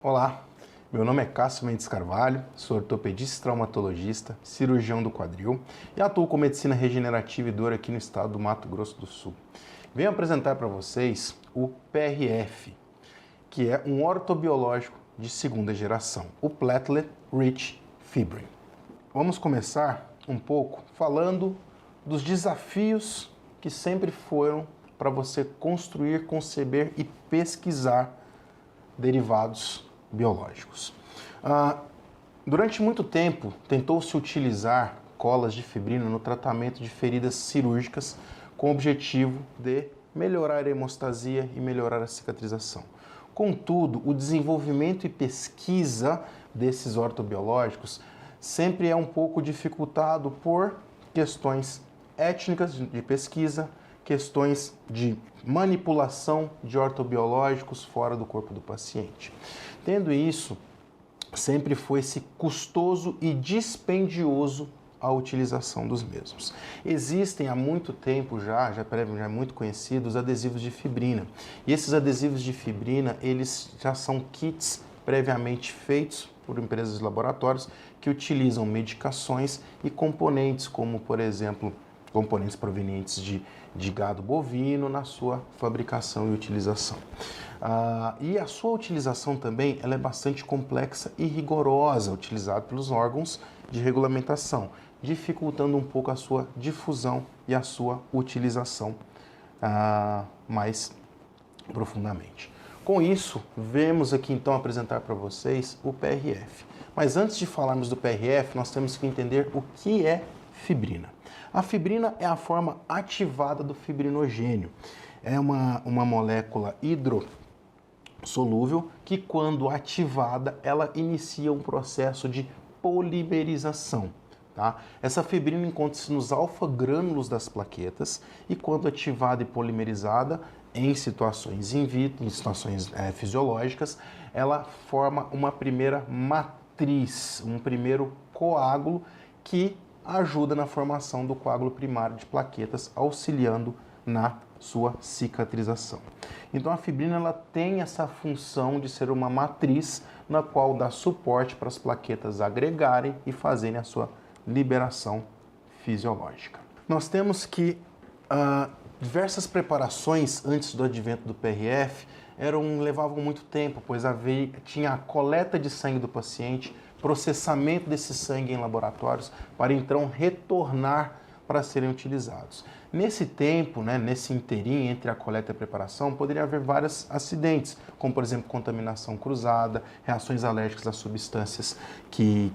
Olá, meu nome é Cássio Mendes Carvalho, sou ortopedista e traumatologista, cirurgião do quadril e atuo com medicina regenerativa e dor aqui no estado do Mato Grosso do Sul. Venho apresentar para vocês o PRF, que é um ortobiológico de segunda geração, o Platelet Rich Fibrin. Vamos começar um pouco falando dos desafios que sempre foram para você construir, conceber e pesquisar derivados biológicos. Durante muito tempo, tentou-se utilizar colas de fibrina no tratamento de feridas cirúrgicas com o objetivo de melhorar a hemostasia e melhorar a cicatrização. Contudo, o desenvolvimento e pesquisa desses ortobiológicos sempre é um pouco dificultado por questões étnicas de pesquisa, questões de manipulação de ortobiológicos fora do corpo do paciente. Tendo isso, sempre foi-se custoso e dispendioso a utilização dos mesmos. Existem há muito tempo já muito conhecidos, adesivos de fibrina. E esses adesivos de fibrina, eles já são kits previamente feitos por empresas de laboratórios que utilizam medicações e componentes, como, por exemplo, componentes provenientes de gado bovino na sua fabricação e utilização. E a sua utilização também ela é bastante complexa e rigorosa, utilizada pelos órgãos de regulamentação, dificultando um pouco a sua difusão e a sua utilização mais profundamente. Com isso, vamos aqui então apresentar para vocês o PRF. Mas antes de falarmos do PRF, nós temos que entender o que é fibrina. A fibrina é a forma ativada do fibrinogênio. É uma molécula hidrossolúvel que, quando ativada, ela inicia um processo de polimerização. Tá? Essa fibrina encontra-se nos alfa-grânulos das plaquetas e, quando ativada e polimerizada, em situações in vitro, em situações fisiológicas, ela forma uma primeira matriz, um primeiro coágulo que ajuda na formação do coágulo primário de plaquetas, auxiliando na sua cicatrização. Então a fibrina ela tem essa função de ser uma matriz na qual dá suporte para as plaquetas agregarem e fazerem a sua liberação fisiológica. Nós temos que diversas preparações antes do advento do PRF levavam muito tempo, pois tinha a coleta de sangue do paciente, processamento desse sangue em laboratórios para então retornar para serem utilizados. Nesse tempo, nesse inteirinho entre a coleta e a preparação, poderia haver vários acidentes, como por exemplo contaminação cruzada, reações alérgicas a substâncias que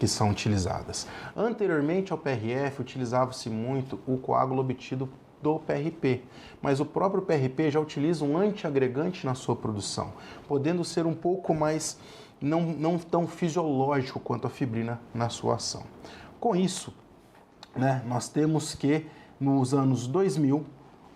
são utilizadas. Anteriormente ao PRF, utilizava-se muito o coágulo obtido do PRP, mas o próprio PRP já utiliza um antiagregante na sua produção, podendo ser um pouco mais não tão fisiológico quanto a fibrina na sua ação. Com isso, nós temos que, nos anos 2000,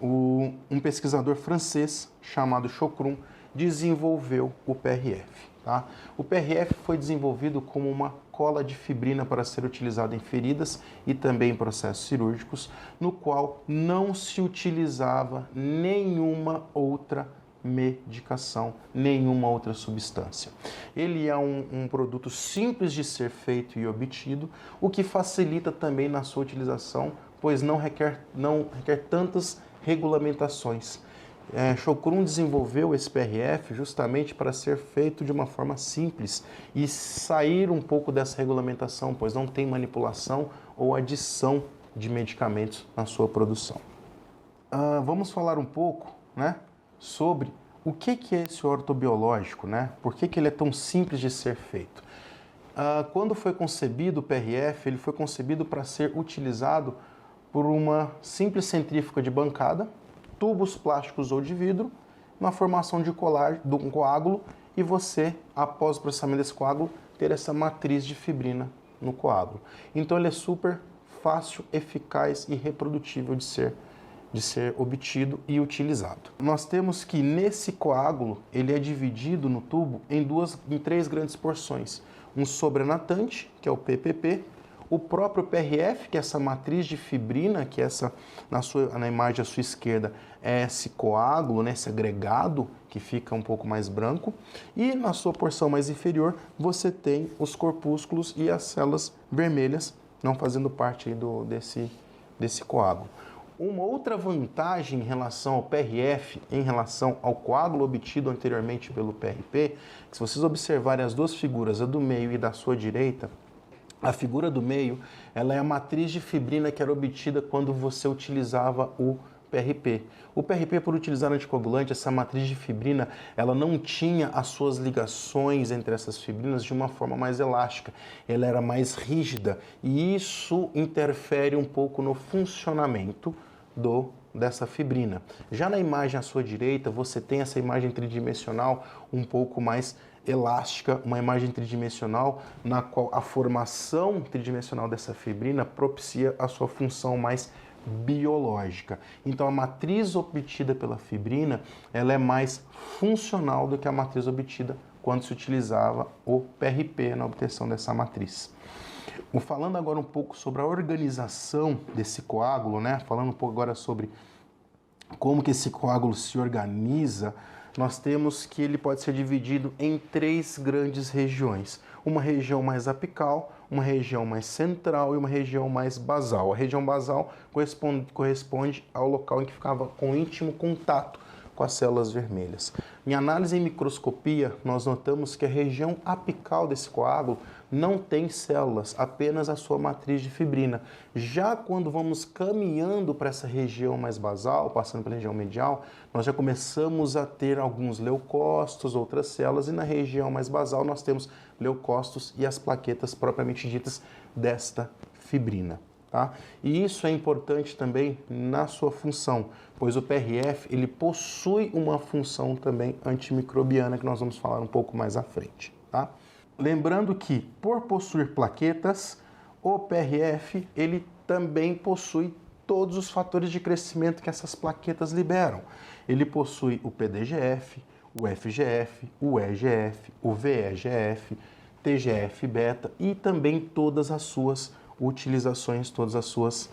um pesquisador francês chamado Chocrun desenvolveu o PRF. Tá? O PRF foi desenvolvido como uma cola de fibrina para ser utilizada em feridas e também em processos cirúrgicos, no qual não se utilizava nenhuma outra medicação, nenhuma outra substância. Ele é um produto simples de ser feito e obtido, o que facilita também na sua utilização, pois não requer tantas regulamentações. Chocrun desenvolveu esse PRF justamente para ser feito de uma forma simples e sair um pouco dessa regulamentação, pois não tem manipulação ou adição de medicamentos na sua produção. Vamos falar um pouco, sobre o que é esse ortobiológico, Por que ele é tão simples de ser feito? Quando foi concebido o PRF, ele foi concebido para ser utilizado por uma simples centrífuga de bancada, tubos plásticos ou de vidro, na formação de um coágulo e você, após o processamento desse coágulo, ter essa matriz de fibrina no coágulo. Então ele é super fácil, eficaz e reprodutível de ser obtido e utilizado. Nós temos que nesse coágulo ele é dividido no tubo em três grandes porções. Um sobrenatante, que é o PPP, O próprio PRF, que é essa matriz de fibrina, que na imagem à sua esquerda é esse coágulo, né, esse agregado que fica um pouco mais branco. E na sua porção mais inferior você tem os corpúsculos e as células vermelhas, não fazendo parte aí desse coágulo. Uma outra vantagem em relação ao PRF, em relação ao coágulo obtido anteriormente pelo PRP, que se vocês observarem as duas figuras, a do meio e da sua direita, a figura do meio, ela é a matriz de fibrina que era obtida quando você utilizava o PRP. O PRP, por utilizar anticoagulante, essa matriz de fibrina, ela não tinha as suas ligações entre essas fibrinas de uma forma mais elástica. Ela era mais rígida e isso interfere um pouco no funcionamento dessa fibrina. Já na imagem à sua direita, você tem essa imagem tridimensional um pouco mais elástica, uma imagem tridimensional na qual a formação tridimensional dessa fibrina propicia a sua função mais biológica. Então a matriz obtida pela fibrina, ela é mais funcional do que a matriz obtida quando se utilizava o PRP na obtenção dessa matriz. Falando agora um pouco sobre a organização desse coágulo, né? Falando um pouco agora sobre como que esse coágulo se organiza, nós temos que ele pode ser dividido em 3 grandes regiões. Uma região mais apical, uma região mais central e uma região mais basal. A região basal corresponde ao local em que ficava com íntimo contato com as células vermelhas. Em análise em microscopia, nós notamos que a região apical desse coágulo não tem células, apenas a sua matriz de fibrina. Já quando vamos caminhando para essa região mais basal, passando pela região medial, nós já começamos a ter alguns leucócitos, outras células, e na região mais basal nós temos leucócitos e as plaquetas propriamente ditas desta fibrina. Tá? E isso é importante também na sua função, pois o PRF ele possui uma função também antimicrobiana que nós vamos falar um pouco mais à frente. Tá? Lembrando que, por possuir plaquetas, o PRF ele também possui todos os fatores de crescimento que essas plaquetas liberam. Ele possui o PDGF, o FGF, o EGF, o VEGF, TGF-beta e também todas as suas utilizações, todas as suas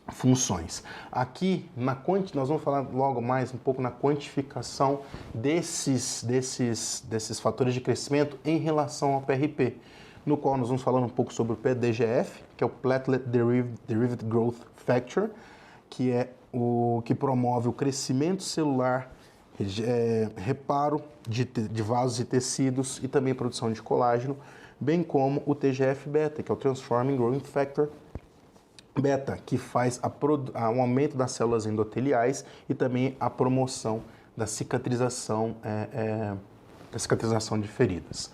funções. Aqui nós vamos falar logo mais um pouco na quantificação desses fatores de crescimento em relação ao PRP, no qual nós vamos falar um pouco sobre o PDGF, que é o Platelet Derived Growth Factor, que é o que promove o crescimento celular, reparo de vasos e tecidos e também produção de colágeno, bem como o TGF-beta, que é o Transforming Growth Factor beta, que faz um aumento das células endoteliais e também a promoção da cicatrização de feridas.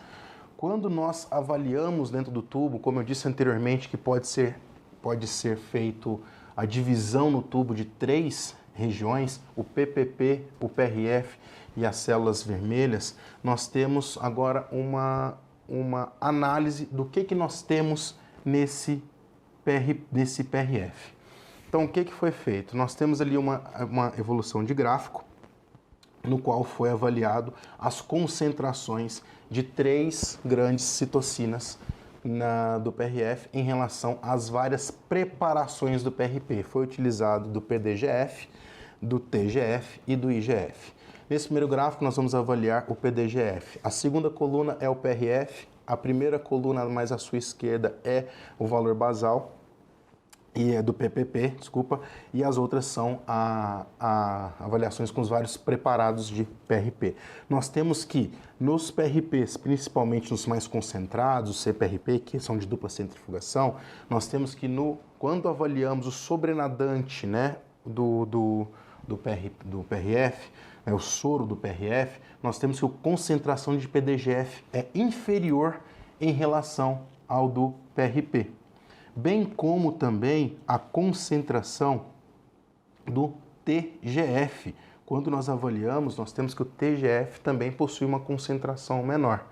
Quando nós avaliamos dentro do tubo, como eu disse anteriormente, que pode ser feito a divisão no tubo de 3 regiões, o PPP, o PRF e as células vermelhas, nós temos agora uma análise do que nós temos nesse PRF. Então, o que foi feito? Nós temos ali uma evolução de gráfico, no qual foi avaliado as concentrações de 3 grandes citocinas do PRF em relação às várias preparações do PRP. Foi utilizado do PDGF, do TGF e do IGF. Nesse primeiro gráfico, nós vamos avaliar o PDGF. A segunda coluna é o PRF, a primeira coluna mais à sua esquerda é o valor basal, e é do PPP, desculpa, e as outras são avaliações com os vários preparados de PRP. Nós temos que nos PRPs, principalmente nos mais concentrados, o CPRP, que são de dupla centrifugação, nós temos que quando avaliamos o sobrenadante, né, do PRF, o soro do PRF, nós temos que a concentração de PDGF é inferior em relação ao do PRP, bem como também a concentração do TGF. Quando nós avaliamos, nós temos que o TGF também possui uma concentração menor.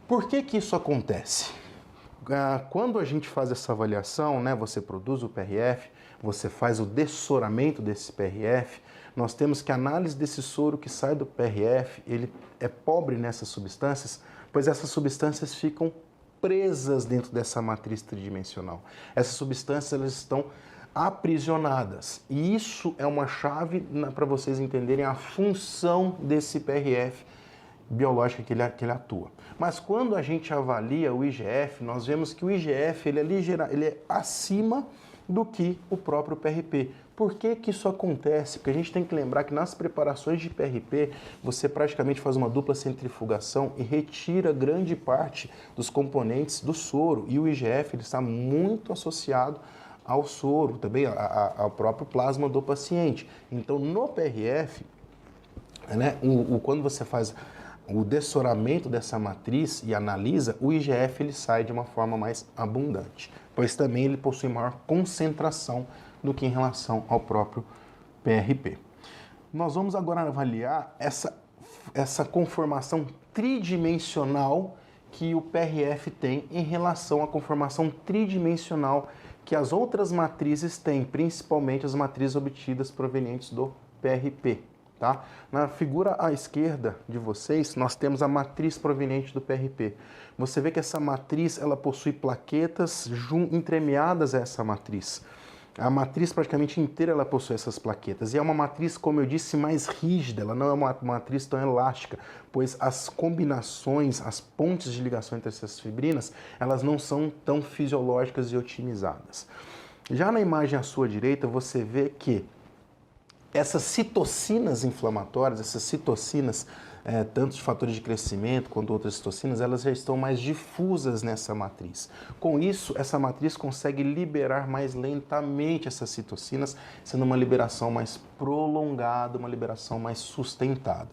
Por que isso acontece? Quando a gente faz essa avaliação, né, você produz o PRF, você faz o dessoramento desse PRF, nós temos que a análise desse soro que sai do PRF, ele é pobre nessas substâncias, pois essas substâncias ficam presas dentro dessa matriz tridimensional. Essas substâncias elas estão aprisionadas. E isso é uma chave para vocês entenderem a função desse PRF biológica que ele atua. Mas quando a gente avalia o IGF, nós vemos que o IGF ele é acima do que o próprio PRP. Por que que isso acontece? Porque a gente tem que lembrar que nas preparações de PRP, você praticamente faz uma dupla centrifugação e retira grande parte dos componentes do soro. E o IGF ele está muito associado ao soro, também ao próprio plasma do paciente. Então, no PRF, né, quando você faz o dessoramento dessa matriz e analisa, o IGF ele sai de uma forma mais abundante, pois também ele possui maior concentração do que em relação ao próprio PRP. Nós vamos agora avaliar essa conformação tridimensional que o PRF tem em relação à conformação tridimensional que as outras matrizes têm, principalmente as matrizes obtidas provenientes do PRP. Tá? Na figura à esquerda de vocês, nós temos a matriz proveniente do PRP. Você vê que essa matriz ela possui plaquetas entremeadas a essa matriz. A matriz praticamente inteira ela possui essas plaquetas. E é uma matriz, como eu disse, mais rígida, ela não é uma matriz tão elástica, pois as combinações, as pontes de ligação entre essas fibrinas, elas não são tão fisiológicas e otimizadas. Já na imagem à sua direita, você vê que essas citocinas inflamatórias, essas citocinas, tanto de fatores de crescimento quanto outras citocinas, elas já estão mais difusas nessa matriz. Com isso, essa matriz consegue liberar mais lentamente essas citocinas, sendo uma liberação mais prolongada, uma liberação mais sustentada.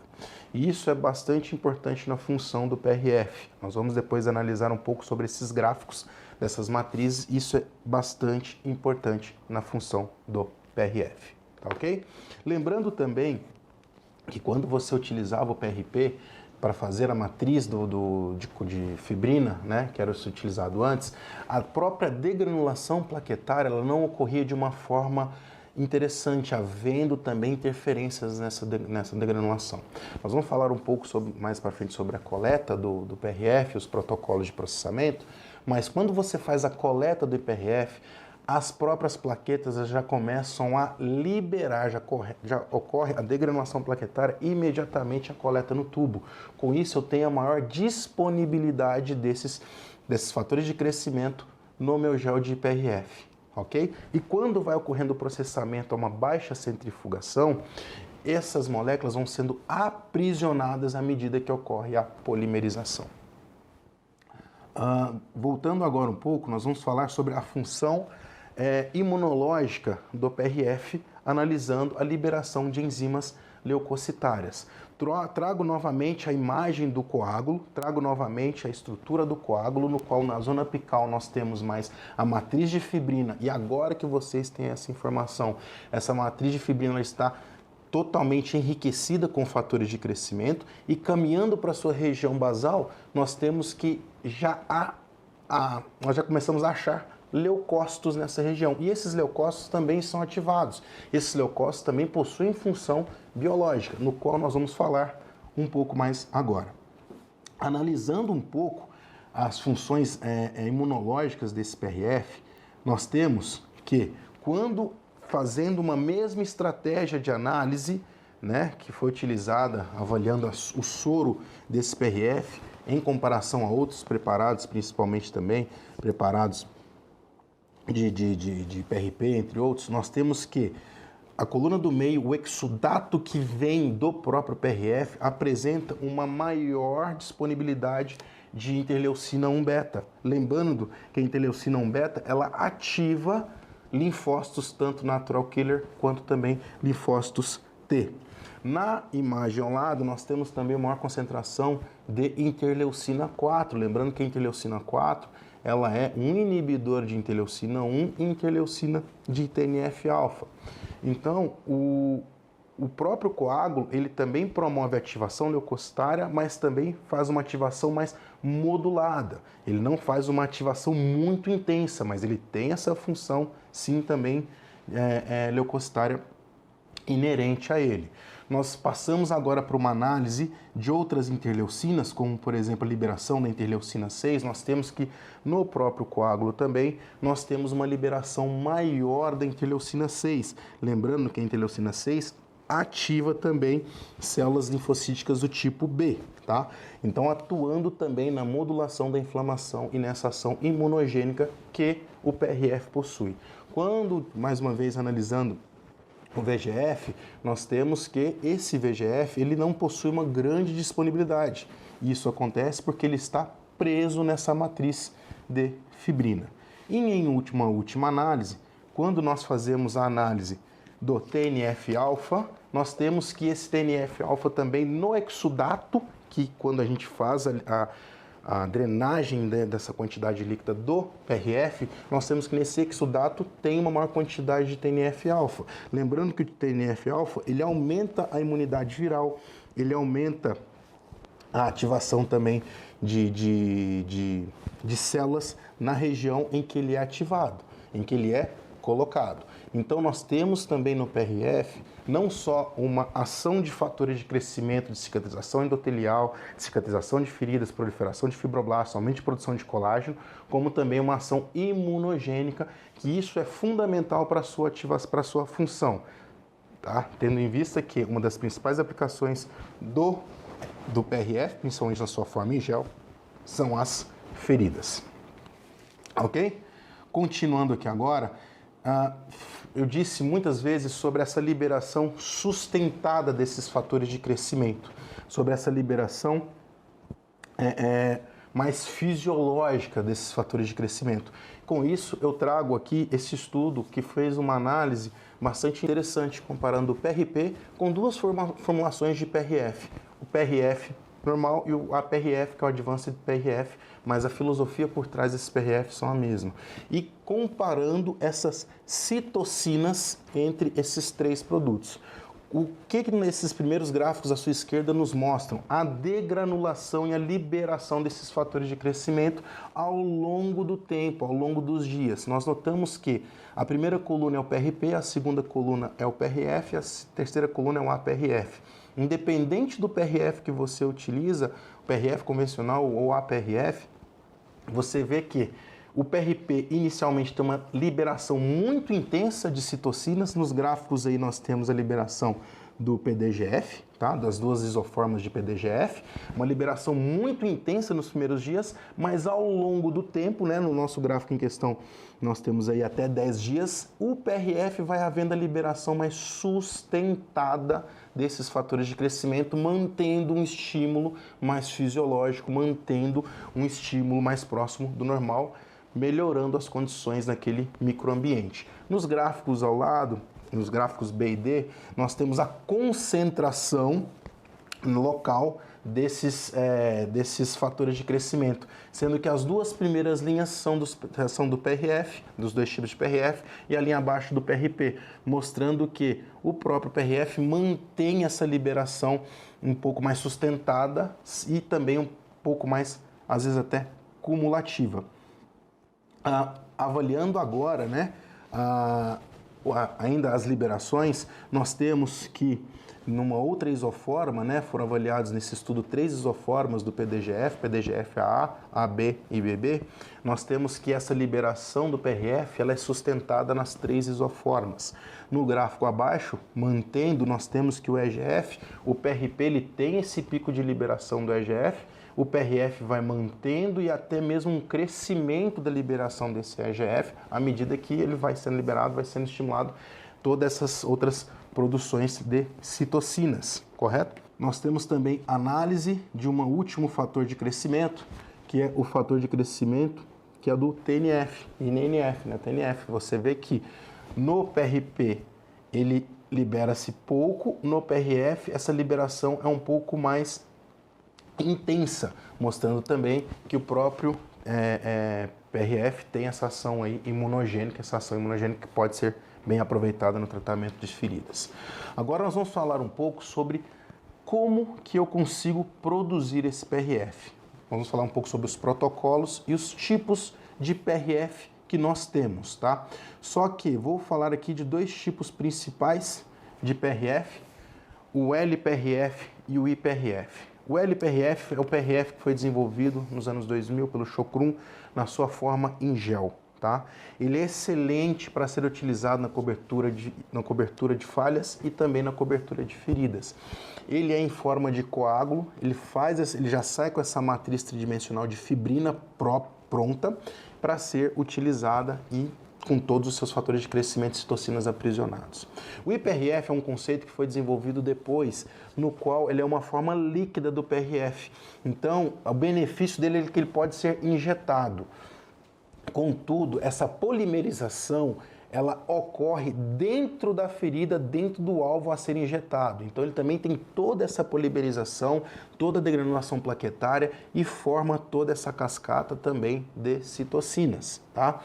E isso é bastante importante na função do PRF. Nós vamos depois analisar um pouco sobre esses gráficos dessas matrizes. Isso é bastante importante na função do PRF. Tá ok? Lembrando também que quando você utilizava o PRP para fazer a matriz de fibrina, né, que era o utilizado antes, a própria degranulação plaquetária ela não ocorria de uma forma interessante, havendo também interferências nessa degranulação. Nós vamos falar um pouco mais para frente sobre a coleta do PRF, os protocolos de processamento, mas quando você faz a coleta do PRF, as próprias plaquetas já começam a liberar, já ocorre a degranulação plaquetária imediatamente a coleta no tubo. Com isso eu tenho a maior disponibilidade desses fatores de crescimento no meu gel de PRF, ok? E quando vai ocorrendo o processamento a uma baixa centrifugação, essas moléculas vão sendo aprisionadas à medida que ocorre a polimerização. Voltando agora um pouco, nós vamos falar sobre a função imunológica do PRF, analisando a liberação de enzimas leucocitárias. Trago novamente a imagem do coágulo, trago novamente a estrutura do coágulo, no qual na zona apical nós temos mais a matriz de fibrina, e agora que vocês têm essa informação, essa matriz de fibrina está totalmente enriquecida com fatores de crescimento, e caminhando para a sua região basal, nós temos que nós já começamos a achar leucócitos nessa região. E esses leucócitos também são ativados. Esses leucócitos também possuem função biológica, no qual nós vamos falar um pouco mais agora. Analisando um pouco as funções imunológicas desse PRF, nós temos que, quando fazendo uma mesma estratégia de análise, né, que foi utilizada avaliando o soro desse PRF, em comparação a outros preparados, principalmente também preparados de PRP, entre outros, nós temos que a coluna do meio, o exudato que vem do próprio PRF, apresenta uma maior disponibilidade de interleucina 1-beta. Lembrando que a interleucina 1-beta, ela ativa linfócitos, tanto natural killer quanto também linfócitos T. Na imagem ao lado, nós temos também uma maior concentração de interleucina 4. Lembrando que a interleucina 4 ela é um inibidor de interleucina 1 e interleucina de TNF-alfa. Então, o próprio coágulo, ele também promove a ativação leucocitária, mas também faz uma ativação mais modulada. Ele não faz uma ativação muito intensa, mas ele tem essa função, sim, também leucocitária inerente a ele. nós passamos agora para uma análise de outras interleucinas, como por exemplo a liberação da interleucina 6, nós temos que no próprio coágulo também, nós temos uma liberação maior da interleucina 6. Lembrando que a interleucina 6 ativa também células linfocíticas do tipo B, tá? Então atuando também na modulação da inflamação e nessa ação imunogênica que o PRF possui. Quando, mais uma vez analisando o VEGF, nós temos que esse VEGF ele não possui uma grande disponibilidade. Isso acontece porque ele está preso nessa matriz de fibrina. E em última análise, quando nós fazemos a análise do TNF-alfa, nós temos que esse TNF-alfa também no exudato, que quando a gente faz a drenagem, né, dessa quantidade líquida do PRF, nós temos que nesse exudato tem uma maior quantidade de TNF-alfa. Lembrando que o TNF-alfa ele aumenta a imunidade viral, ele aumenta a ativação também de células na região em que ele é ativado, em que ele é colocado. Então nós temos também no PRF não só uma ação de fatores de crescimento, de cicatrização endotelial, de cicatrização de feridas, proliferação de fibroblastos, aumento de produção de colágeno, como também uma ação imunogênica, que isso é fundamental para a sua função, tá? Tendo em vista que uma das principais aplicações do PRF, principalmente na sua forma em gel, são as feridas. Ok? Continuando aqui agora, eu disse muitas vezes sobre essa liberação sustentada desses fatores de crescimento, sobre essa liberação mais fisiológica desses fatores de crescimento. Com isso, eu trago aqui esse estudo que fez uma análise bastante interessante, comparando o PRP com duas formulações de PRF. O PRF normal e o APRF, que é o Advanced PRF, mas a filosofia por trás desses PRF são a mesma. E comparando essas citocinas entre esses três produtos. O que nesses primeiros gráficos à sua esquerda nos mostram? A degranulação e a liberação desses fatores de crescimento ao longo do tempo, ao longo dos dias. Nós notamos que a primeira coluna é o PRP, a segunda coluna é o PRF, a terceira coluna é o APRF. Independente do PRF que você utiliza, o PRF convencional ou APRF, você vê que o PRP inicialmente tem uma liberação muito intensa de citocinas. Nos gráficos aí nós temos a liberação do PDGF, tá? Das duas isoformas de PDGF, uma liberação muito intensa nos primeiros dias, mas ao longo do tempo, né, no nosso gráfico em questão, nós temos aí até 10 dias, o PRF vai havendo a liberação mais sustentada desses fatores de crescimento, mantendo um estímulo mais fisiológico, mantendo um estímulo mais próximo do normal, melhorando as condições naquele microambiente. Nos gráficos ao lado, nos gráficos B e D, nós temos a concentração local desses fatores de crescimento, sendo que as duas primeiras linhas são do PRF, dos dois tipos de PRF, e a linha abaixo do PRP, mostrando que o próprio PRF mantém essa liberação um pouco mais sustentada e também um pouco mais, às vezes até, cumulativa. Avaliando agora, né, ainda as liberações, nós temos que numa outra isoforma, né, foram avaliados nesse estudo 3 isoformas do PDGF, PDGF-AA, AB e BB, nós temos que essa liberação do PRF ela é sustentada nas 3 isoformas. No gráfico abaixo, mantendo, nós temos que o EGF, o PRP ele tem esse pico de liberação do EGF, o PRF vai mantendo e até mesmo um crescimento da liberação desse EGF à medida que ele vai sendo liberado, vai sendo estimulado todas essas outras produções de citocinas, correto? Nós temos também análise de um último fator de crescimento, que é o fator de crescimento que é do TNF e NF, né? TNF, você vê que no PRP ele libera-se pouco, no PRF essa liberação é um pouco mais intensa, mostrando também que o próprio PRF tem essa ação aí imunogênica, essa ação imunogênica que pode ser bem aproveitada no tratamento de feridas. Agora nós vamos falar um pouco sobre como que eu consigo produzir esse PRF. Vamos falar um pouco sobre os protocolos e os tipos de PRF que nós temos, tá? Só que vou falar aqui de dois tipos principais de PRF. o LPRF e o IPRF. O LPRF é o PRF que foi desenvolvido nos anos 2000 pelo Chocrum na sua forma em gel. Tá? Ele é excelente para ser utilizado na cobertura de falhas e também na cobertura de feridas. Ele é em forma de coágulo, ele já sai com essa matriz tridimensional de fibrina pronta para ser utilizada e com todos os seus fatores de crescimento e citocinas aprisionados. O IPRF é um conceito que foi desenvolvido depois, no qual ele é uma forma líquida do PRF. Então, o benefício dele é que ele pode ser injetado. Contudo, essa polimerização, ela ocorre dentro da ferida, dentro do alvo a ser injetado. Então ele também tem toda essa polimerização, toda a degranulação plaquetária e forma toda essa cascata também de citocinas. Tá?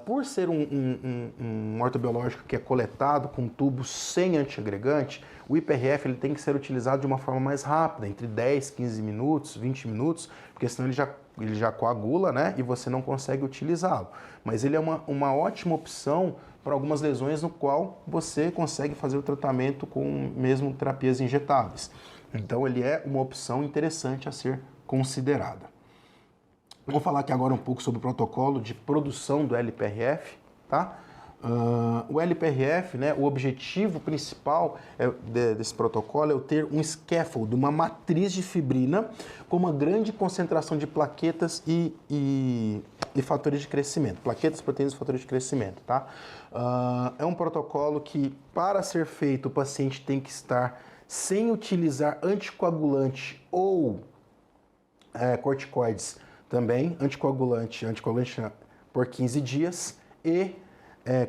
Por ser um ortobiológico que é coletado com tubos sem antiagregante, o IPRF ele tem que ser utilizado de uma forma mais rápida, entre 10, 15 minutos, 20 minutos, porque senão ele já coagula, né? E você não consegue utilizá-lo. Mas ele é uma ótima opção para algumas lesões no qual você consegue fazer o tratamento com mesmo terapias injetáveis. Então ele é uma opção interessante a ser considerada. Vou falar aqui agora um pouco sobre o protocolo de produção do LPRF, tá? O LPRF, né, o objetivo principal desse protocolo é eu ter um scaffold, uma matriz de fibrina com uma grande concentração de plaquetas e fatores de crescimento. Plaquetas, proteínas e fatores de crescimento, tá? É um protocolo que, para ser feito, o paciente tem que estar sem utilizar anticoagulante ou corticoides também, anticoagulante por 15 dias e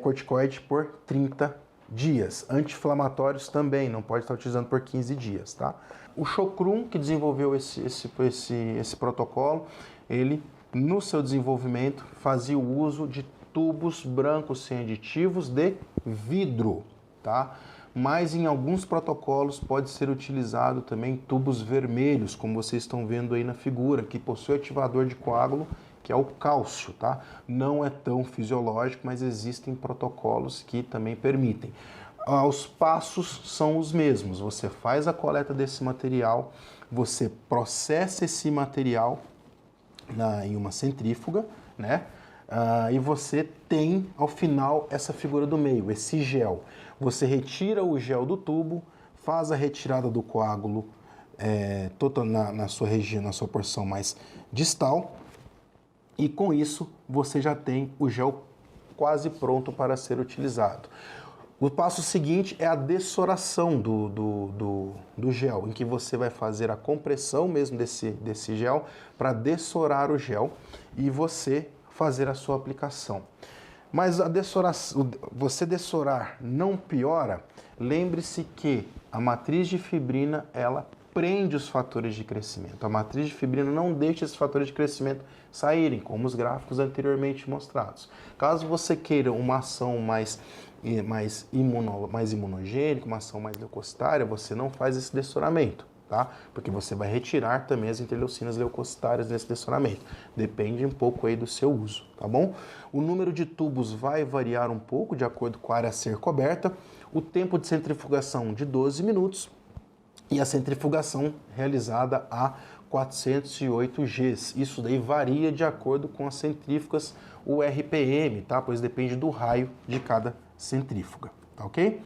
corticoide por 30 dias. Anti-inflamatórios também, não pode estar utilizando por 15 dias, tá? O Chocrum, que desenvolveu esse protocolo, ele, no seu desenvolvimento, fazia o uso de tubos brancos sem aditivos de vidro, tá? Mas em alguns protocolos pode ser utilizado também tubos vermelhos, como vocês estão vendo aí na figura, que possui ativador de coágulo, que é o cálcio, tá? Não é tão fisiológico, mas existem protocolos que também permitem. Os passos são os mesmos. Você faz a coleta desse material, você processa esse material em uma centrífuga, né? E você tem, ao final, essa figura do meio, esse gel. Você retira o gel do tubo, faz a retirada do coágulo na sua região, na sua porção mais distal, e com isso você já tem o gel quase pronto para ser utilizado. O passo seguinte é a dessoração do gel, em que você vai fazer a compressão mesmo desse gel para dessorar o gel e você fazer a sua aplicação. Mas você dessorar não piora, lembre-se que a matriz de fibrina, ela prende os fatores de crescimento. A matriz de fibrina não deixa esses fatores de crescimento saírem, como os gráficos anteriormente mostrados. Caso você queira uma ação mais imunogênica, uma ação mais leucocitária, você não faz esse dessoramento, tá? Porque você vai retirar também as interleucinas leucocitárias nesse dessoramento. Depende um pouco aí do seu uso, tá bom? O número de tubos vai variar um pouco de acordo com a área a ser coberta. O tempo de centrifugação de 12 minutos e a centrifugação realizada a 408 Gs. Isso daí varia de acordo com as centrífugas, o RPM, tá? Pois depende do raio de cada centrífuga, tá ok?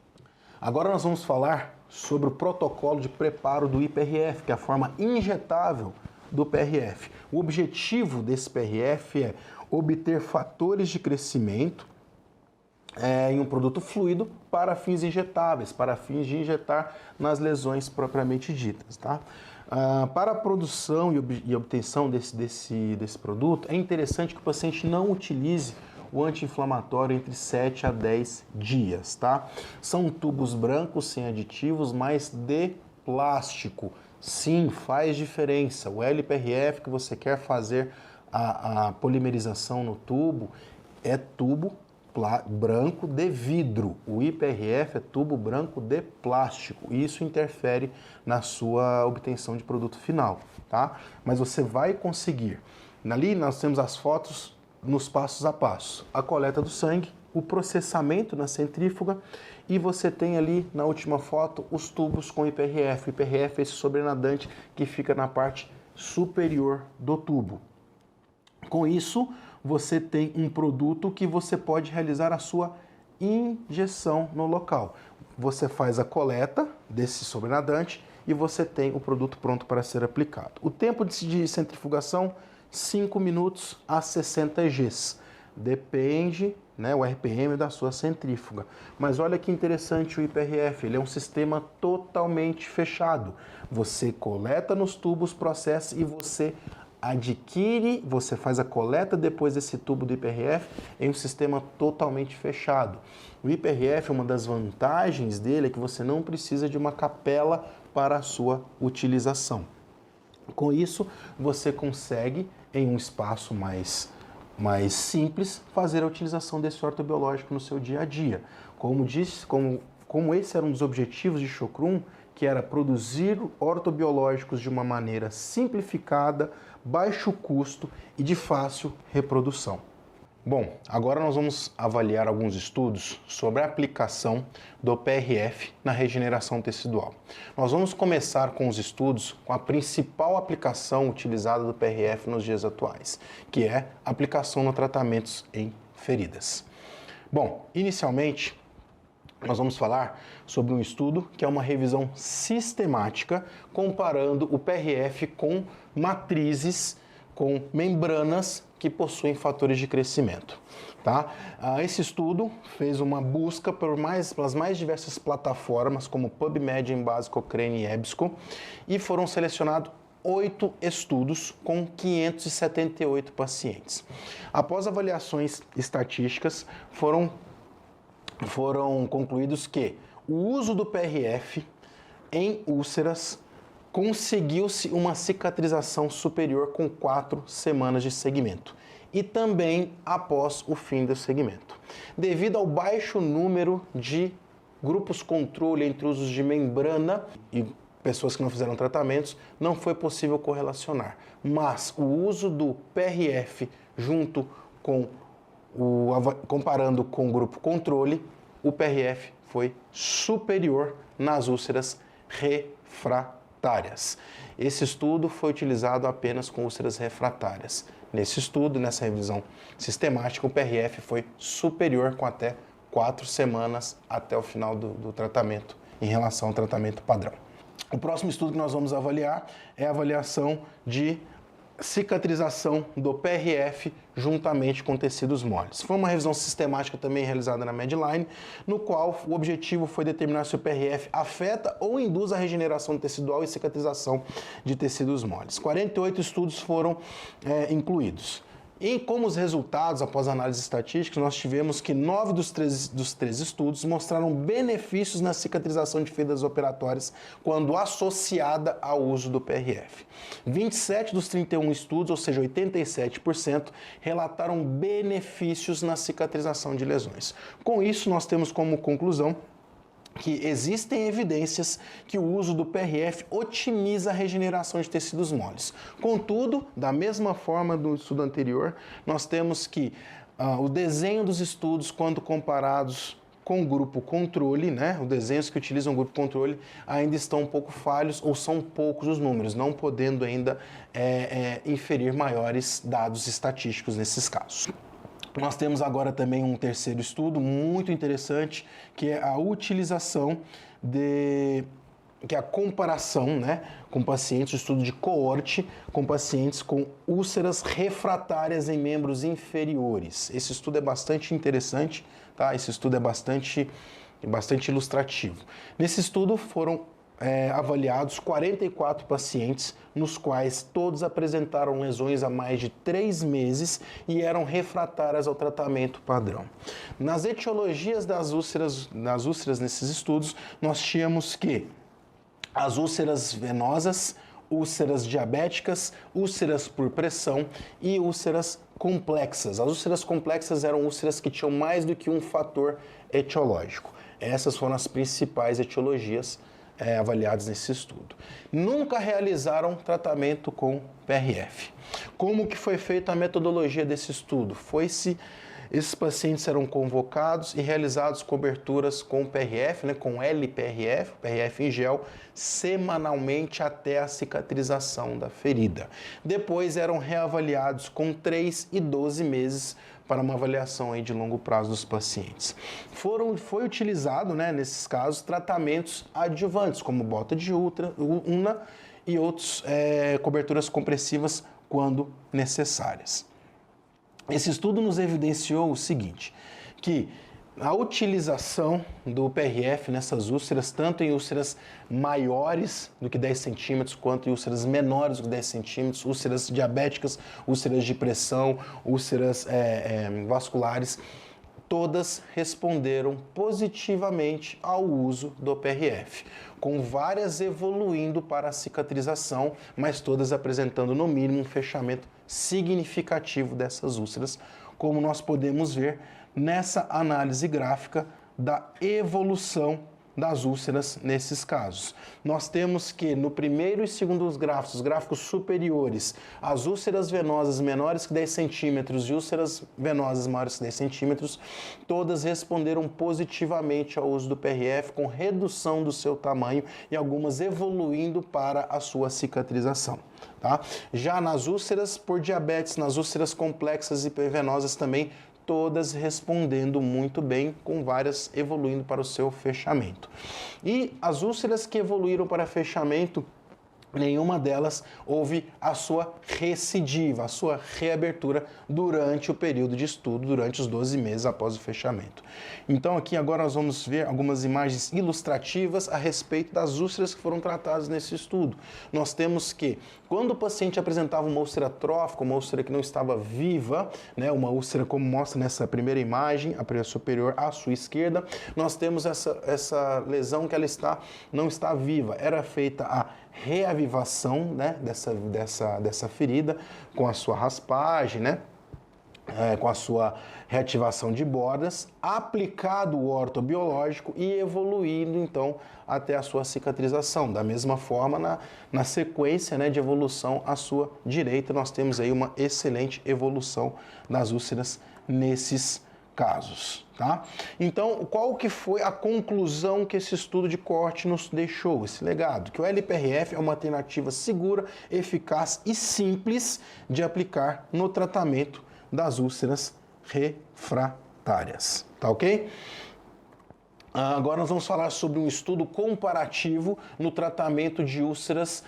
Agora nós vamos falar sobre o protocolo de preparo do IPRF, que é a forma injetável do PRF. O objetivo desse PRF é obter fatores de crescimento em um produto fluido para fins injetáveis, para fins de injetar nas lesões propriamente ditas, tá? Para a produção e obtenção desse produto, é interessante que o paciente não utilize o anti-inflamatório entre 7 a 10 dias, tá? São tubos brancos sem aditivos, mas de plástico. Sim, faz diferença. O LPRF que você quer fazer a polimerização no tubo é tubo branco de vidro. O IPRF é tubo branco de plástico. Isso interfere na sua obtenção de produto final, tá? Mas você vai conseguir. Ali nós temos as fotos nos passos a passo. A coleta do sangue, o processamento na centrífuga e você tem ali na última foto os tubos com IPRF. O IPRF é esse sobrenadante que fica na parte superior do tubo. Com isso, você tem um produto que você pode realizar a sua injeção no local. Você faz a coleta desse sobrenadante e você tem o produto pronto para ser aplicado. O tempo de centrifugação, 5 minutos a 60 Gs. Depende, né, o RPM da sua centrífuga. Mas olha que interessante o IPRF, ele é um sistema totalmente fechado. Você coleta nos tubos, processa e você adquire, você faz a coleta depois desse tubo do IPRF em um sistema totalmente fechado. O IPRF, uma das vantagens dele é que você não precisa de uma capela para a sua utilização. Com isso, você consegue, em um espaço mais simples, fazer a utilização desse ortobiológico no seu dia a dia. Como disse, como esse era um dos objetivos de Chocrum, que era produzir ortobiológicos de uma maneira simplificada, baixo custo e de fácil reprodução. Bom, agora nós vamos avaliar alguns estudos sobre a aplicação do PRF na regeneração tecidual. Nós vamos começar com os estudos com a principal aplicação utilizada do PRF nos dias atuais, que é a aplicação no tratamentos em feridas. Bom, inicialmente, nós vamos falar sobre um estudo que é uma revisão sistemática comparando o PRF com matrizes, com membranas que possuem fatores de crescimento. Tá? Esse estudo fez uma busca pelas mais diversas plataformas, como PubMed, Embase, Cochrane e EBSCO, e foram selecionados 8 estudos com 578 pacientes. Após avaliações estatísticas, foram concluídos que o uso do PRF em úlceras conseguiu-se uma cicatrização superior com 4 semanas de segmento e também após o fim do segmento. Devido ao baixo número de grupos controle entre usos de membrana e pessoas que não fizeram tratamentos, não foi possível correlacionar. Mas o uso do PRF junto com comparando com o grupo controle, o PRF foi superior nas úlceras refratárias. Esse estudo foi utilizado apenas com úlceras refratárias. Nesse estudo, nessa revisão sistemática, o PRF foi superior com até 4 semanas até o final do tratamento em relação ao tratamento padrão. O próximo estudo que nós vamos avaliar é a avaliação de cicatrização do PRF juntamente com tecidos moles. Foi uma revisão sistemática também realizada na Medline, no qual o objetivo foi determinar se o PRF afeta ou induz a regeneração tecidual e cicatrização de tecidos moles. 48 estudos foram incluídos. E como os resultados, após análises estatísticas, nós tivemos que 9 dos 13 estudos mostraram benefícios na cicatrização de feridas operatórias quando associada ao uso do PRF. 27 dos 31 estudos, ou seja, 87%, relataram benefícios na cicatrização de lesões. Com isso, nós temos como conclusão que existem evidências que o uso do PRF otimiza a regeneração de tecidos moles. Contudo, da mesma forma do estudo anterior, nós temos que o desenho dos estudos, quando comparados com o grupo controle, né, os desenhos que utilizam o grupo controle ainda estão um pouco falhos ou são poucos os números, não podendo ainda inferir maiores dados estatísticos nesses casos. Nós temos agora também um terceiro estudo muito interessante, que é a utilização que é a comparação, né, com pacientes, o estudo de coorte com pacientes com úlceras refratárias em membros inferiores. Esse estudo é bastante interessante, tá? Esse estudo é bastante ilustrativo. Nesse estudo foram avaliados 44 pacientes, nos quais todos apresentaram lesões há mais de 3 meses e eram refratárias ao tratamento padrão. Nas etiologias das úlceras nesses estudos, nós tínhamos que as úlceras venosas, úlceras diabéticas, úlceras por pressão e úlceras complexas. As úlceras complexas eram úlceras que tinham mais do que um fator etiológico. Essas foram as principais etiologias avaliados nesse estudo. Nunca realizaram tratamento com PRF. Como que foi feita a metodologia desse estudo? Foi-se Esses pacientes eram convocados e realizados coberturas com PRF, né, com LPRF, PRF em gel, semanalmente até a cicatrização da ferida. Depois eram reavaliados com 3 e 12 meses para uma avaliação aí de longo prazo dos pacientes. Foi utilizado, né, nesses casos, tratamentos adjuvantes, como bota de UNA e outras coberturas compressivas quando necessárias. Esse estudo nos evidenciou o seguinte, que a utilização do PRF nessas úlceras, tanto em úlceras maiores do que 10 centímetros, quanto em úlceras menores do que 10 centímetros, úlceras diabéticas, úlceras de pressão, úlceras vasculares, todas responderam positivamente ao uso do PRF, com várias evoluindo para a cicatrização, mas todas apresentando no mínimo um fechamento significativo dessas úlceras, como nós podemos ver nessa análise gráfica da evolução das úlceras nesses casos. Nós temos que no primeiro e segundo gráficos, os gráficos superiores, as úlceras venosas menores que 10 centímetros e úlceras venosas maiores que 10 centímetros, todas responderam positivamente ao uso do PRF, com redução do seu tamanho e algumas evoluindo para a sua cicatrização. Tá? Já nas úlceras por diabetes, nas úlceras complexas e hipervenosas também, todas respondendo muito bem, com várias evoluindo para o seu fechamento. E as úlceras que evoluíram para fechamento, nenhuma delas houve a sua recidiva, a sua reabertura durante o período de estudo, durante os 12 meses após o fechamento. Então aqui agora nós vamos ver algumas imagens ilustrativas a respeito das úlceras que foram tratadas nesse estudo. Nós temos que, quando o paciente apresentava uma úlcera trófica, uma úlcera que não estava viva, né, uma úlcera como mostra nessa primeira imagem, a primeira superior à sua esquerda, nós temos essa lesão que ela não está viva. Era feita a reavivação, né, dessa ferida com a sua raspagem, né, com a sua reativação de bordas, aplicado o ortobiológico e evoluindo então até a sua cicatrização. Da mesma forma, na sequência, né, de evolução à sua direita, nós temos aí uma excelente evolução das úlceras nesses casos. Tá? Então, qual que foi a conclusão que esse estudo de corte nos deixou, esse legado? Que o LPRF é uma alternativa segura, eficaz e simples de aplicar no tratamento das úlceras refratárias. Tá ok? Agora nós vamos falar sobre um estudo comparativo no tratamento de úlceras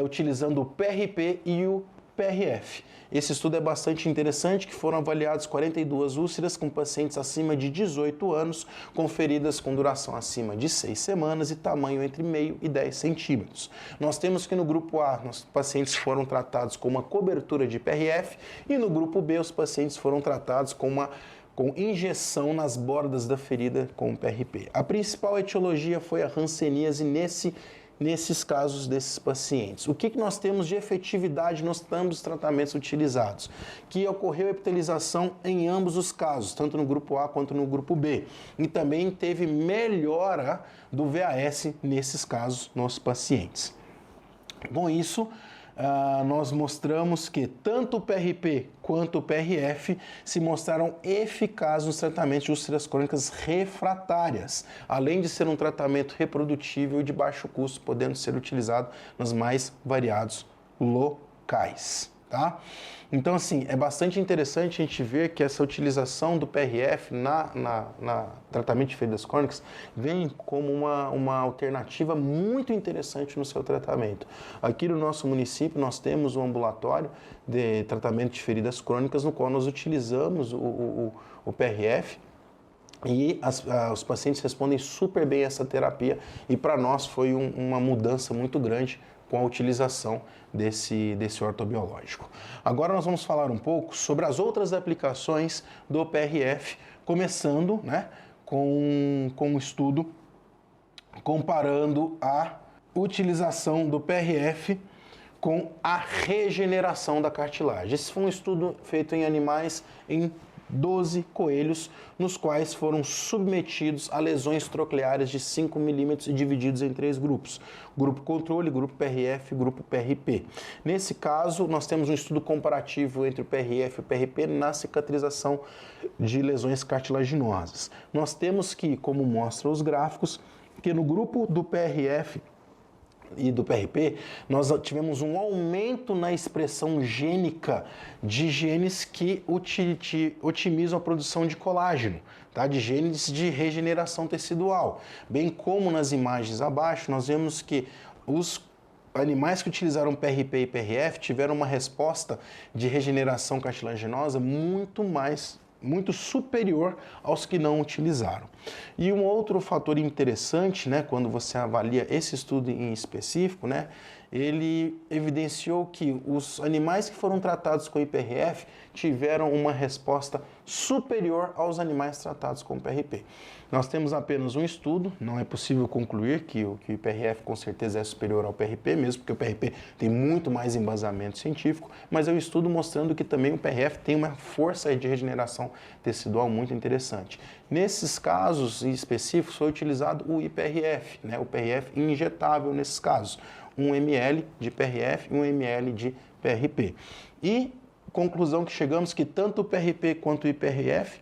utilizando o PRP e o PRF. Esse estudo é bastante interessante, que foram avaliados 42 úlceras com pacientes acima de 18 anos, com feridas com duração acima de 6 semanas e tamanho entre meio e 10 centímetros. Nós temos que no grupo A, os pacientes foram tratados com uma cobertura de PRF e no grupo B, os pacientes foram tratados com injeção nas bordas da ferida com PRP. A principal etiologia foi a hanseníase nesses casos desses pacientes. O que nós temos de efetividade nos ambos tratamentos utilizados? Que ocorreu epitelização em ambos os casos, tanto no grupo A quanto no grupo B. E também teve melhora do VAS nesses casos nos pacientes. Com isso, nós mostramos que tanto o PRP quanto o PRF se mostraram eficazes nos tratamentos de úlceras crônicas refratárias, além de ser um tratamento reprodutível e de baixo custo, podendo ser utilizado nos mais variados locais. Tá? Então, assim, é bastante interessante a gente ver que essa utilização do PRF na tratamento de feridas crônicas vem como uma alternativa muito interessante no seu tratamento. Aqui no nosso município nós temos um ambulatório de tratamento de feridas crônicas no qual nós utilizamos o PRF e os pacientes respondem super bem a essa terapia e para nós foi uma mudança muito grande com a utilização desse ortobiológico. Agora nós vamos falar um pouco sobre as outras aplicações do PRF, começando, né, com um estudo comparando a utilização do PRF com a regeneração da cartilagem. Esse foi um estudo feito em animais em 12 coelhos, nos quais foram submetidos a lesões trocleares de 5 milímetros e divididos em 3 grupos. Grupo controle, grupo PRF, grupo PRP. Nesse caso, nós temos um estudo comparativo entre o PRF e o PRP na cicatrização de lesões cartilaginosas. Nós temos que, como mostram os gráficos, que no grupo do PRF e do PRP, nós tivemos um aumento na expressão gênica de genes que otimizam a produção de colágeno, tá? De genes de regeneração tecidual. Bem como nas imagens abaixo, nós vemos que os animais que utilizaram PRP e PRF tiveram uma resposta de regeneração cartilaginosa muito superior aos que não utilizaram. E um outro fator interessante, né, quando você avalia esse estudo em específico, né, ele evidenciou que os animais que foram tratados com IPRF tiveram uma resposta superior aos animais tratados com PRP. Nós temos apenas um estudo, não é possível concluir que o IPRF com certeza é superior ao PRP, mesmo porque o PRP tem muito mais embasamento científico, mas é um estudo mostrando que também o PRF tem uma força de regeneração tecidual muito interessante. Nesses casos específicos foi utilizado o IPRF, né, o PRF injetável nesses casos, 1 ml de PRF e 1 ml de PRP. E conclusão que chegamos que tanto o PRP quanto o IPRF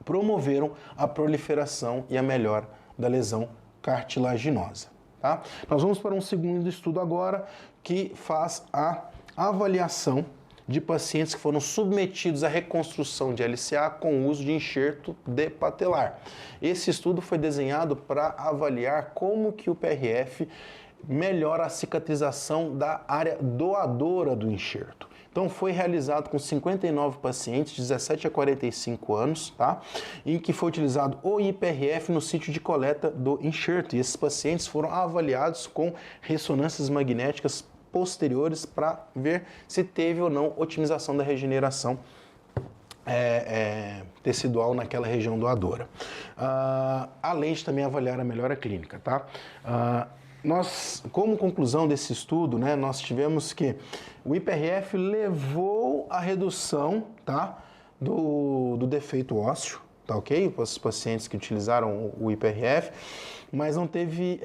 promoveram a proliferação e a melhora da lesão cartilaginosa. Tá? Nós vamos para um segundo estudo agora que faz a avaliação de pacientes que foram submetidos à reconstrução de LCA com o uso de enxerto de patelar. Esse estudo foi desenhado para avaliar como que o PRF melhora a cicatrização da área doadora do enxerto. Então foi realizado com 59 pacientes de 17 a 45 anos, tá? Em que foi utilizado o IPRF no sítio de coleta do enxerto. E esses pacientes foram avaliados com ressonâncias magnéticas posteriores para ver se teve ou não otimização da regeneração tecidual naquela região doadora. Além de também avaliar a melhora clínica, tá? Como conclusão desse estudo, né, nós tivemos que o IPRF levou à redução, tá, do defeito ósseo, tá ok? Os pacientes que utilizaram o IPRF, mas não teve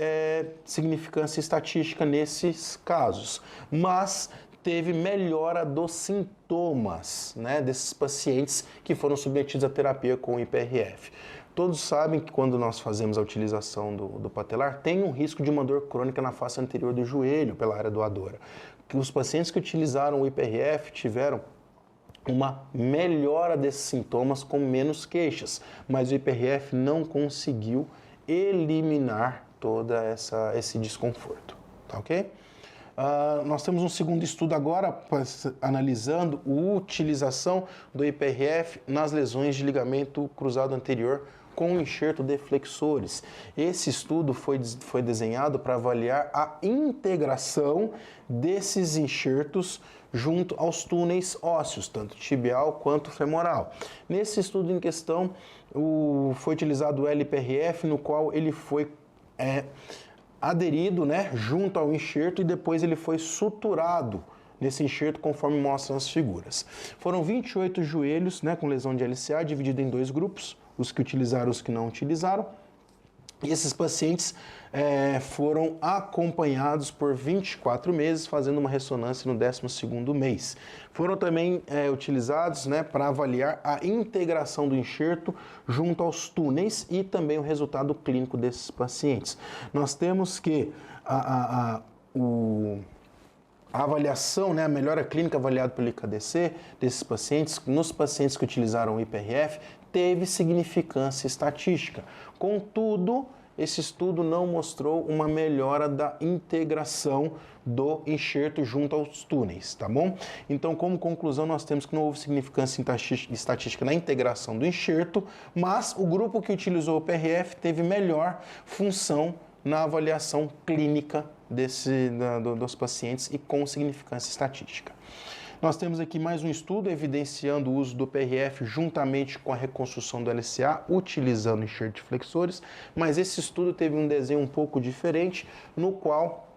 significância estatística nesses casos, mas teve melhora dos sintomas, né, desses pacientes que foram submetidos à terapia com o IPRF. Todos sabem que quando nós fazemos a utilização do patelar, tem um risco de uma dor crônica na face anterior do joelho pela área doadora. Os pacientes que utilizaram o IPRF tiveram uma melhora desses sintomas com menos queixas, mas o IPRF não conseguiu eliminar todo esse desconforto, tá ok? Nós temos um segundo estudo agora analisando a utilização do IPRF nas lesões de ligamento cruzado anterior com enxerto de flexores. Esse estudo foi desenhado para avaliar a integração desses enxertos junto aos túneis ósseos, tanto tibial quanto femoral. Nesse estudo em questão, foi utilizado o LPRF, no qual ele foi aderido, né, junto ao enxerto e depois ele foi suturado nesse enxerto conforme mostram as figuras. Foram 28 joelhos, né, com lesão de LCA, dividido em 2 grupos, os que utilizaram e os que não utilizaram. E esses pacientes foram acompanhados por 24 meses, fazendo uma ressonância no 12º mês. Foram também utilizados, né, para avaliar a integração do enxerto junto aos túneis e também o resultado clínico desses pacientes. Nós temos que a avaliação, né, a melhora clínica avaliada pelo IKDC desses pacientes, nos pacientes que utilizaram o IPRF, teve significância estatística. Contudo, esse estudo não mostrou uma melhora da integração do enxerto junto aos túneis, tá bom? Então, como conclusão, nós temos que não houve significância estatística na integração do enxerto, mas o grupo que utilizou o PRF teve melhor função na avaliação clínica dos pacientes e com significância estatística. Nós temos aqui mais um estudo evidenciando o uso do PRF juntamente com a reconstrução do LCA, utilizando enxerto de flexores, mas esse estudo teve um desenho um pouco diferente, no qual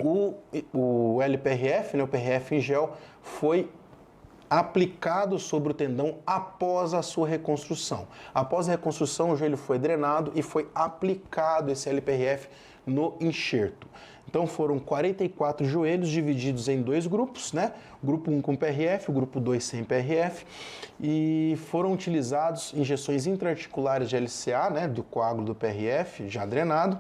o LPRF, né, o PRF em gel, foi aplicado sobre o tendão após a sua reconstrução. Após a reconstrução, o joelho foi drenado e foi aplicado esse LPRF no enxerto. Então foram 44 joelhos divididos em dois grupos, né? O grupo 1 com PRF, o grupo 2 sem PRF, e foram utilizados injeções intraarticulares de LCA, né, do coágulo do PRF, já drenado,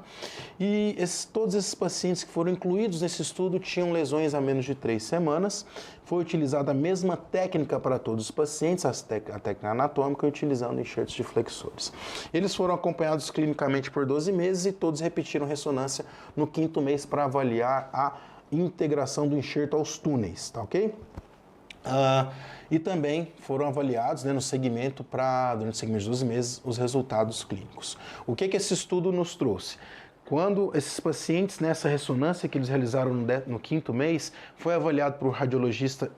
e todos esses pacientes que foram incluídos nesse estudo tinham lesões há menos de 3 semanas. Foi utilizada a mesma técnica para todos os pacientes, a técnica anatômica, utilizando enxertos de flexores. Eles foram acompanhados clinicamente por 12 meses e todos repetiram ressonância no 5º mês para avaliar a integração do enxerto aos túneis, tá ok? E também foram avaliados, né, durante o segmento de 12 meses, os resultados clínicos. O que esse estudo nos trouxe? Quando esses pacientes, nessa ressonância que eles realizaram no 5º mês, foi avaliado por um radiologista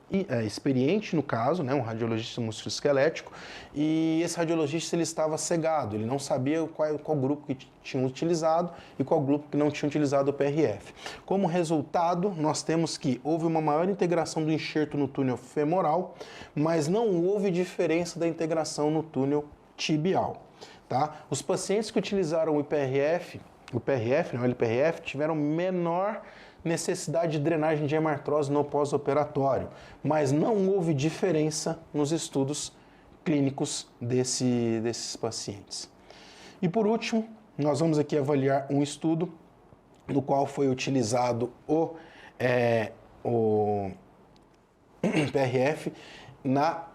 experiente no caso, né, um radiologista musculoesquelético, e esse radiologista ele estava cegado, ele não sabia qual grupo que tinha utilizado e qual grupo que não tinha utilizado o PRF. Como resultado, nós temos que houve uma maior integração do enxerto no túnel femoral, mas não houve diferença da integração no túnel tibial. Tá? Os pacientes que utilizaram o PRF, não, o LPRF, tiveram menor necessidade de drenagem de hemartrose no pós-operatório, mas não houve diferença nos estudos clínicos desses pacientes. E por último, nós vamos aqui avaliar um estudo no qual foi utilizado o PRF na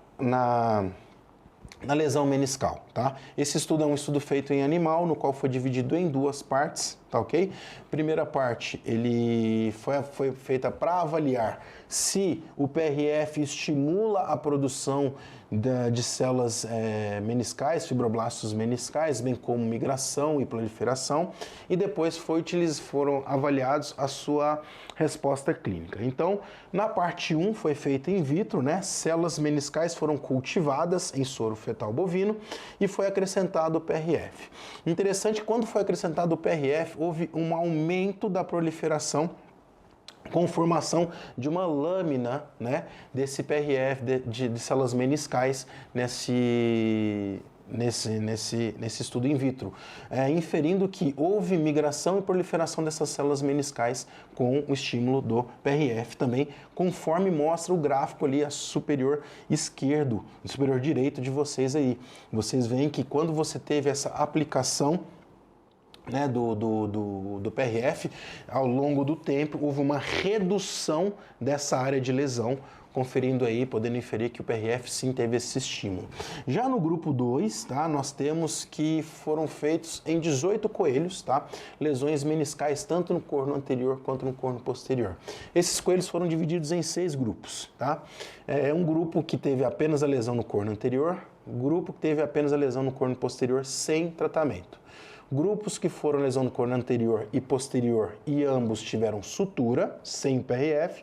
lesão meniscal, tá? Esse estudo é um estudo feito em animal, no qual foi dividido em 2 partes, tá ok? Primeira parte, ele foi feita para avaliar se o PRF estimula a produção de células meniscais, fibroblastos meniscais, bem como migração e proliferação, e depois foram avaliados a sua resposta clínica. Então, na parte 1 foi feita in vitro, né? Células meniscais foram cultivadas em soro fetal bovino e foi acrescentado o PRF. Interessante, quando foi acrescentado o PRF, houve um aumento da proliferação com formação de uma lâmina, né, desse PRF, de células meniscais nesse estudo in vitro, inferindo que houve migração e proliferação dessas células meniscais com o estímulo do PRF também, conforme mostra o gráfico ali, a superior esquerdo, superior direito de vocês aí. Vocês veem que quando você teve essa aplicação, né, do PRF, ao longo do tempo houve uma redução dessa área de lesão, conferindo aí, podendo inferir que o PRF sim teve esse estímulo. Já no grupo 2, tá, nós temos que foram feitos em 18 coelhos, tá, lesões meniscais tanto no corno anterior quanto no corno posterior. Esses coelhos foram divididos em 6 grupos, tá? Um grupo que teve apenas a lesão no corno anterior, grupo que teve apenas a lesão no corno posterior sem tratamento. Grupos que foram lesão no corno anterior e posterior e ambos tiveram sutura, sem PRF,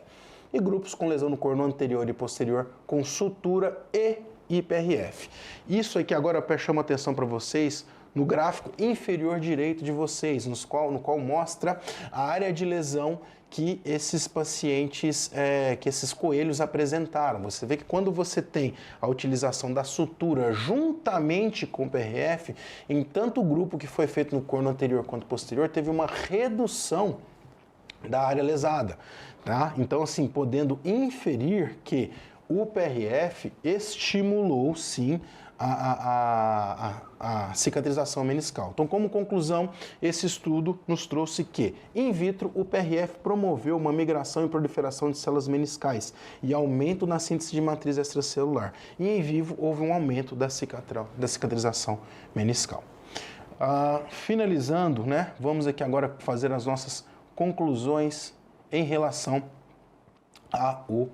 e grupos com lesão no corno anterior e posterior com sutura e IPRF. Isso aqui agora eu chamo a atenção para vocês no gráfico inferior direito de vocês, no qual mostra a área de lesão que esses pacientes, que esses coelhos apresentaram. Você vê que quando você tem a utilização da sutura juntamente com o PRF, em tanto o grupo que foi feito no corno anterior quanto posterior, teve uma redução da área lesada, tá? Então, assim, podendo inferir que o PRF estimulou, sim, a cicatrização meniscal. Então, como conclusão, esse estudo nos trouxe que, in vitro, o PRF promoveu uma migração e proliferação de células meniscais e aumento na síntese de matriz extracelular. E em vivo, houve um aumento da cicatrização meniscal. Finalizando, né, vamos aqui agora fazer as nossas conclusões em relação ao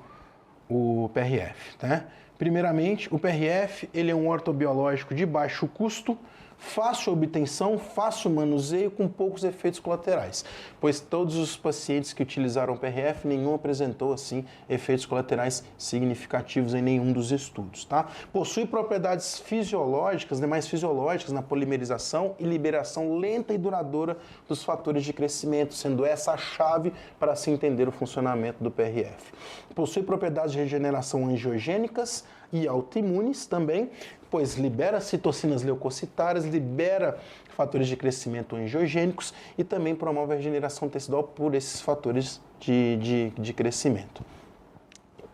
PRF, tá? Primeiramente, o PRF ele é um ortobiológico de baixo custo, fácil obtenção, fácil manuseio, com poucos efeitos colaterais, pois todos os pacientes que utilizaram o PRF, nenhum apresentou assim efeitos colaterais significativos em nenhum dos estudos, tá? Possui propriedades fisiológicas, mais fisiológicas na polimerização e liberação lenta e duradoura dos fatores de crescimento, sendo essa a chave para se entender o funcionamento do PRF. Possui propriedades de regeneração angiogênicas e autoimunes também, pois libera citocinas leucocitárias, libera fatores de crescimento angiogênicos e também promove a regeneração tecidual por esses fatores de crescimento.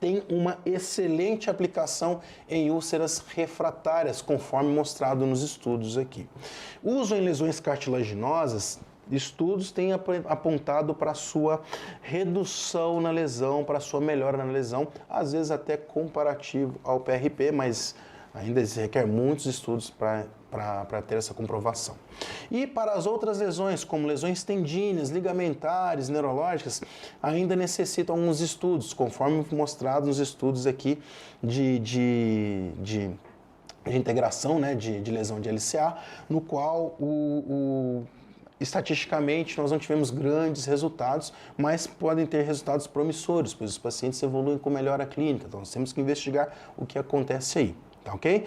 Tem uma excelente aplicação em úlceras refratárias, conforme mostrado nos estudos aqui. Uso em lesões cartilaginosas, estudos têm apontado para sua redução na lesão, para sua melhora na lesão, às vezes até comparativo ao PRP, mas ainda se requer muitos estudos para ter essa comprovação. E para as outras lesões, como lesões tendíneas, ligamentares, neurológicas, ainda necessitam alguns estudos, conforme mostrado nos estudos aqui de integração, né, de lesão de LCA, no qual estatisticamente, nós não tivemos grandes resultados, mas podem ter resultados promissores, pois os pacientes evoluem com melhora clínica. Então, nós temos que investigar o que acontece aí, tá ok?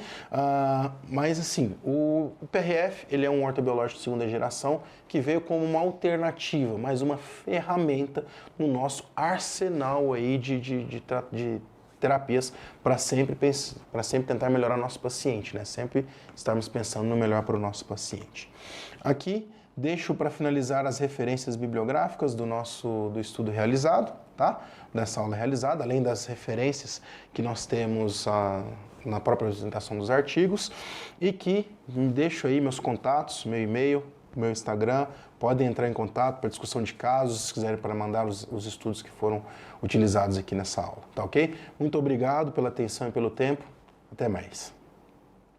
Mas, assim, o PRF, ele é um ortobiológico de segunda geração que veio como uma alternativa, mais uma ferramenta no nosso arsenal aí de terapias para sempre tentar melhorar nosso paciente, né? Sempre estarmos pensando no melhor para o nosso paciente. Aqui, deixo para finalizar as referências bibliográficas do estudo realizado, tá? Dessa aula realizada, além das referências que nós temos na própria apresentação dos artigos, e que deixo aí meus contatos, meu e-mail, meu Instagram, podem entrar em contato para discussão de casos, se quiserem para mandar os estudos que foram utilizados aqui nessa aula, tá ok? Muito obrigado pela atenção e pelo tempo, até mais.